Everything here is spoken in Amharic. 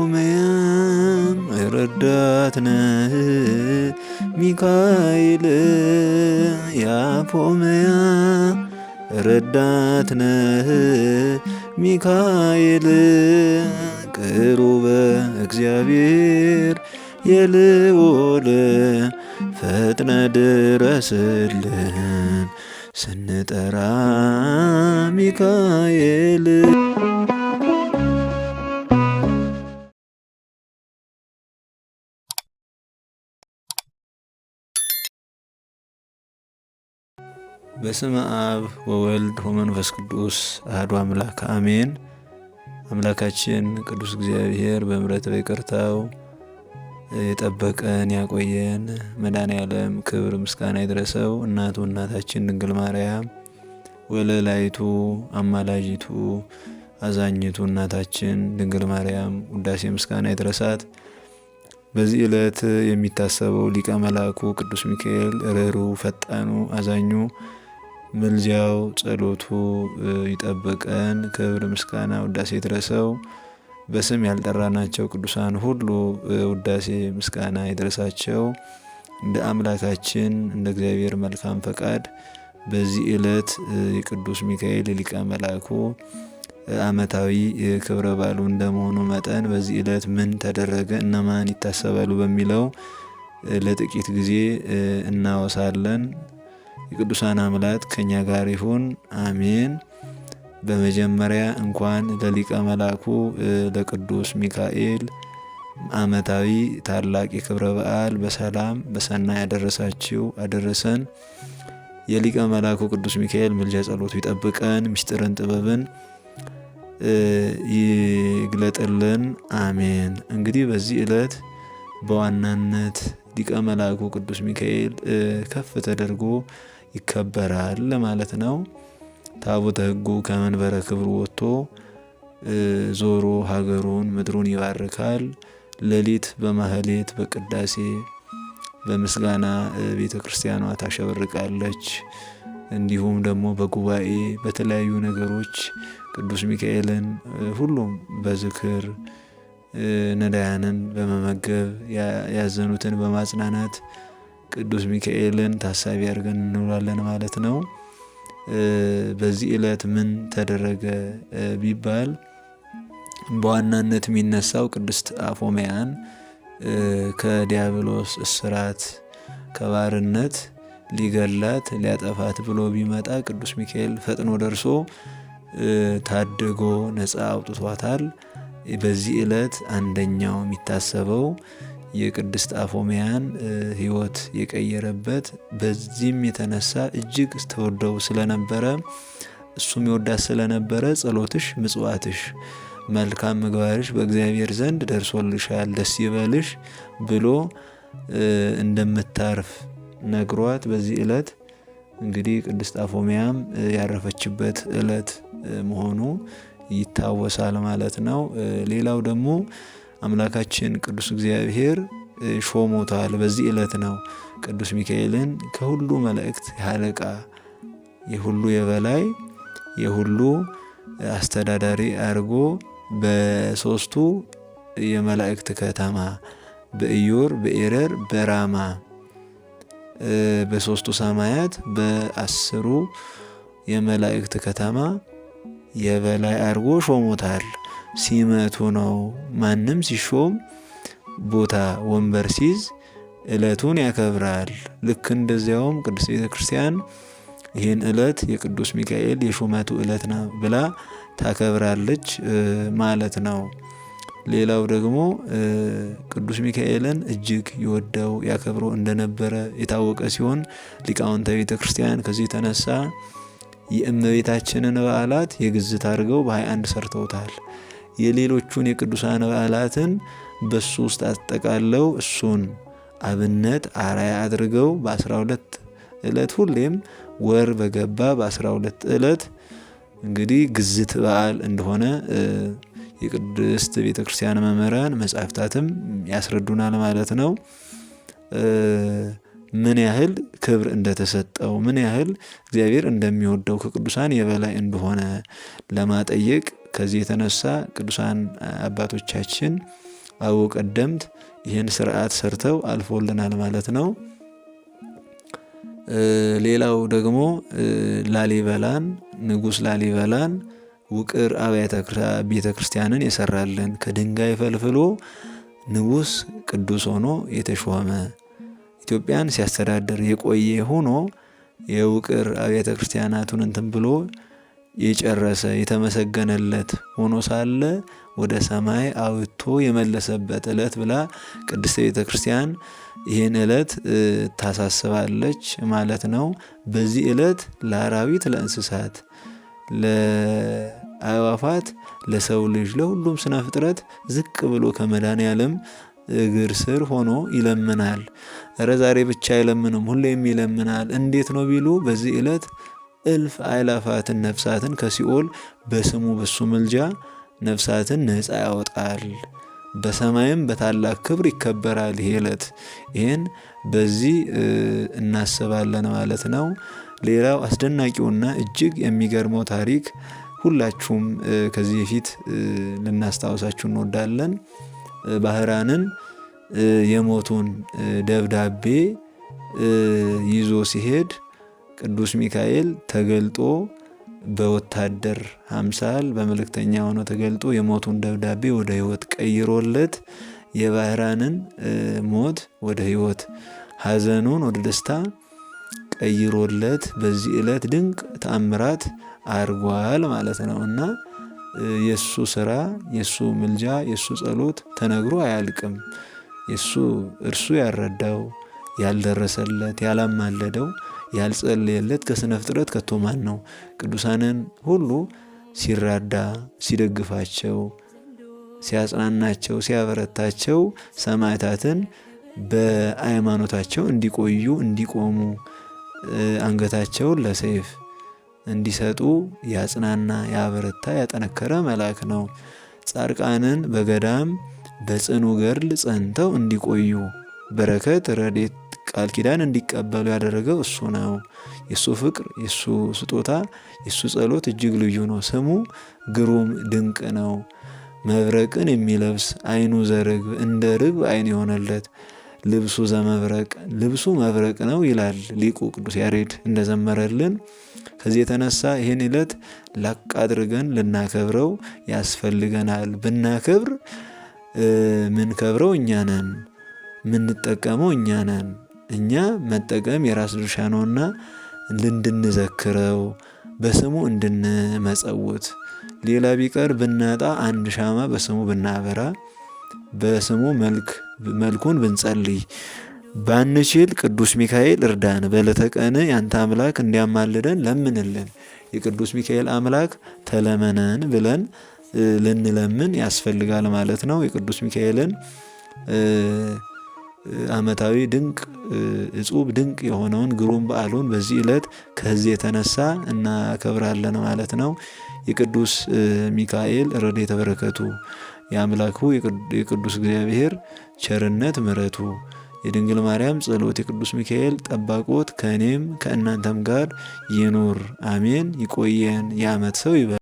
የአፎምያም ረዳት ነህ ሚካኤል የአፎምያ ረዳት ነህ ሚካኤል ቅሩበ እግዚአብሔር የልዑል ፈጥነ ድረስልን ስንጠራ ሚካኤል። በስመ አብ ወወልድ ወመንፈስ ቅዱስ አሐዱ አምላክ አሜን። አምላካችን ቅዱስ እግዚአብሔር በምሕረት በይቅርታው የጠበቀን ያቆየን መድኃኔዓለም ክብር ምስጋና ይድረሰው። እናቱ እናታችን ድንግል ማርያም ወለላይቱ አማላጅቱ አዛኝቱ እናታችን ድንግል ማርያም ውዳሴ ምስጋና ይድረሳት። በዚህ ዕለት የሚታሰበው ሊቀ መላኩ ቅዱስ ሚካኤል ርኅሩኅ ፈጣኑ አዛኙ ምልጃው ጸሎቱ ይጠብቀን። ክብር ምስጋና ውዳሴ ይድረሰው። በስም ያልጠራናቸው ቅዱሳን ሁሉ ውዳሴ ምስጋና ይድረሳቸው። እንደ አምላካችን እንደ እግዚአብሔር መልካም ፈቃድ በዚህ ዕለት የቅዱስ ሚካኤል ሊቀ መላኩ ዓመታዊ ክብረ በዓሉ እንደመሆኑ መጠን በዚህ ዕለት ምን ተደረገ፣ እነማን ይታሰባሉ በሚለው ለጥቂት ጊዜ እናወሳለን። የቅዱሳን አምላክ ከኛ ጋር ይሁን አሜን። በመጀመሪያ እንኳን ለሊቀ መላኩ ለቅዱስ ሚካኤል ዓመታዊ ታላቅ የክብረ በዓል በሰላም በሰናይ ያደረሳችሁ አደረሰን። የሊቀ መላኩ ቅዱስ ሚካኤል ምልጃ ጸሎቱ ይጠብቀን፣ ምስጢርን ጥበብን ይግለጥልን አሜን። እንግዲህ በዚህ ዕለት በዋናነት ሊቀ መላኩ ቅዱስ ሚካኤል ከፍ ተደርጎ ይከበራል ማለት ነው። ታቦተ ሕጉ ከመንበረ ክብሩ ወጥቶ ዞሮ ሀገሩን ምድሩን ይባርካል። ሌሊት በማህሌት በቅዳሴ በምስጋና ቤተ ክርስቲያኗ ታሸበርቃለች። እንዲሁም ደግሞ በጉባኤ በተለያዩ ነገሮች ቅዱስ ሚካኤልን ሁሉም በዝክር ነዳያንን በመመገብ ያዘኑትን በማጽናናት ቅዱስ ሚካኤልን ታሳቢ አድርገን እንውላለን ማለት ነው። በዚህ ዕለት ምን ተደረገ ቢባል በዋናነት የሚነሳው ቅድስት አፎምያን ከዲያብሎስ እስራት ከባርነት ሊገላት ሊያጠፋት ብሎ ቢመጣ ቅዱስ ሚካኤል ፈጥኖ ደርሶ ታድጎ ነፃ አውጥቷታል። በዚህ ዕለት አንደኛው የሚታሰበው የቅድስት አፎምያን ሕይወት የቀየረበት በዚህም የተነሳ እጅግ ተወደው ስለነበረ እሱም ይወዳት ስለነበረ ጸሎትሽ፣ ምጽዋትሽ፣ መልካም ምግባርሽ በእግዚአብሔር ዘንድ ደርሶልሻል፣ ደስ ይበልሽ ብሎ እንደምታርፍ ነግሯት በዚህ ዕለት እንግዲህ ቅድስት አፎምያም ያረፈችበት ዕለት መሆኑ ይታወሳል ማለት ነው። ሌላው ደግሞ አምላካችን ቅዱስ እግዚአብሔር ሾሞታል። በዚህ ዕለት ነው ቅዱስ ሚካኤልን ከሁሉ መላእክት አለቃ፣ የሁሉ የበላይ፣ የሁሉ አስተዳዳሪ አድርጎ በሶስቱ የመላእክት ከተማ በኢዮር፣ በኤረር፣ በራማ በሶስቱ ሰማያት በ10 የመላእክት ከተማ የበላይ አድርጎ ሾሞታል። ሲመቱ ነው። ማንም ሲሾም ቦታ ወንበር ሲይዝ ዕለቱን ያከብራል። ልክ እንደዚያውም ቅድስት ቤተ ክርስቲያን ይህን ዕለት የቅዱስ ሚካኤል የሹመቱ ዕለት ነው ብላ ታከብራለች ማለት ነው። ሌላው ደግሞ ቅዱስ ሚካኤልን እጅግ ይወደው ያከብረው እንደነበረ የታወቀ ሲሆን ሊቃውንተ ቤተ ክርስቲያን ከዚህ የተነሳ የእመቤታችንን በዓላት የግዝት አድርገው በ21 ሰርተውታል። የሌሎቹን የቅዱሳን በዓላትን በሱ ውስጥ አጠቃለው እሱን አብነት አራያ አድርገው በ12 ዕለት ሁሌም ወር በገባ በ12 ዕለት እንግዲህ ግዝት በዓል እንደሆነ የቅድስት ቤተ ክርስቲያን መምህራን መጻሕፍታትም ያስረዱናል ማለት ነው። ምን ያህል ክብር እንደተሰጠው ምን ያህል እግዚአብሔር እንደሚወደው ከቅዱሳን የበላይ እንደሆነ ለማጠየቅ ከዚህ የተነሳ ቅዱሳን አባቶቻችን አበው ቀደምት ይህን ስርዓት ሰርተው አልፎልናል ማለት ነው። ሌላው ደግሞ ላሊበላን ንጉሥ ላሊበላን ውቅር ቤተ ክርስቲያንን የሰራልን ከድንጋይ ፈልፍሎ ንጉሥ ቅዱስ ሆኖ የተሾመ ኢትዮጵያን ሲያስተዳድር የቆየ ሆኖ የውቅር አብያተ ክርስቲያናቱን እንትን ብሎ የጨረሰ የተመሰገነለት ሆኖ ሳለ ወደ ሰማይ አውጥቶ የመለሰበት ዕለት ብላ ቅድስት ቤተ ክርስቲያን ይህን ዕለት ታሳስባለች ማለት ነው። በዚህ ዕለት ለአራዊት፣ ለእንስሳት፣ ለአዕዋፋት፣ ለሰው ልጅ ለሁሉም ስነ ፍጥረት ዝቅ ብሎ ከመድኃኔዓለም እግር ስር ሆኖ ይለምናል። እረ ዛሬ ብቻ አይለምንም፣ ሁሌም ይለምናል። እንዴት ነው ቢሉ በዚህ ዕለት እልፍ አእላፋትን ነፍሳትን ከሲኦል በስሙ በሱ ምልጃ ነፍሳትን ነፃ ያወጣል። በሰማይም በታላቅ ክብር ይከበራል ይሄ ዕለት። ይህን በዚህ እናስባለን ማለት ነው። ሌላው አስደናቂውና እጅግ የሚገርመው ታሪክ ሁላችሁም ከዚህ በፊት ልናስታውሳችሁ እንወዳለን። ባህራንን የሞቱን ደብዳቤ ይዞ ሲሄድ ቅዱስ ሚካኤል ተገልጦ በወታደር አምሳል በመልእክተኛ ሆኖ ተገልጦ የሞቱን ደብዳቤ ወደ ሕይወት ቀይሮለት የባህራንን ሞት ወደ ሕይወት፣ ሐዘኑን ወደ ደስታ ቀይሮለት በዚህ ዕለት ድንቅ ተአምራት አድርጓል ማለት ነው እና የሱ ስራ፣ የሱ ምልጃ፣ የሱ ጸሎት ተነግሮ አያልቅም። እርሱ ያልረዳው፣ ያልደረሰለት፣ ያላማለደው፣ ያልጸለየለት ከስነ ፍጥረት ከቶ ማን ነው? ቅዱሳንን ሁሉ ሲራዳ፣ ሲደግፋቸው፣ ሲያጽናናቸው፣ ሲያበረታቸው ሰማዕታትን በሃይማኖታቸው እንዲቆዩ እንዲቆሙ አንገታቸውን ለሰይፍ እንዲሰጡ ያጽናና፣ ያበረታ፣ ያጠነከረ መልአክ ነው። ጻድቃንን በገዳም በጽኑ ገድል ጸንተው እንዲቆዩ በረከት፣ ረድኤት፣ ቃል ኪዳን እንዲቀበሉ ያደረገው እሱ ነው። የእሱ ፍቅር፣ የእሱ ስጦታ፣ የእሱ ጸሎት እጅግ ልዩ ነው። ስሙ ግሩም ድንቅ ነው። መብረቅን የሚለብስ ዓይኑ ዘርግብ እንደ ርግብ ዓይን የሆነለት ልብሱ ዘመብረቅ ልብሱ መብረቅ ነው ይላል ሊቁ ቅዱስ ያሬድ እንደዘመረልን። ከዚህ የተነሳ ይህን ዕለት ላቅ አድርገን ልናከብረው ያስፈልገናል። ብናከብር ምንከብረው እኛ ነን፣ ምንጠቀመው እኛ ነን። እኛ መጠቀም የራስ ድርሻ ነውና እንድንዘክረው በስሙ እንድንመጸውት፣ ሌላ ቢቀር ብናጣ አንድ ሻማ በስሙ ብናበራ፣ በስሙ መልኩን ብንጸልይ፣ ባንችል ቅዱስ ሚካኤል እርዳን፣ በዕለተ ቀን ያንተ አምላክ እንዲያማልደን ለምንልን፣ የቅዱስ ሚካኤል አምላክ ተለመነን ብለን ልንለምን ያስፈልጋል ማለት ነው። የቅዱስ ሚካኤልን ዓመታዊ ድንቅ እጹብ ድንቅ የሆነውን ግሩም በዓሉን በዚህ ዕለት ከዚህ የተነሳ እናከብራለን ማለት ነው። የቅዱስ ሚካኤል ረድኤተ በረከቱ፣ የአምላኩ የቅዱስ እግዚአብሔር ቸርነት ምሕረቱ፣ የድንግል ማርያም ጸሎት፣ የቅዱስ ሚካኤል ጠባቆት ከእኔም ከእናንተም ጋር ይኑር አሜን። ይቆየን። የዓመት ሰው ይበል።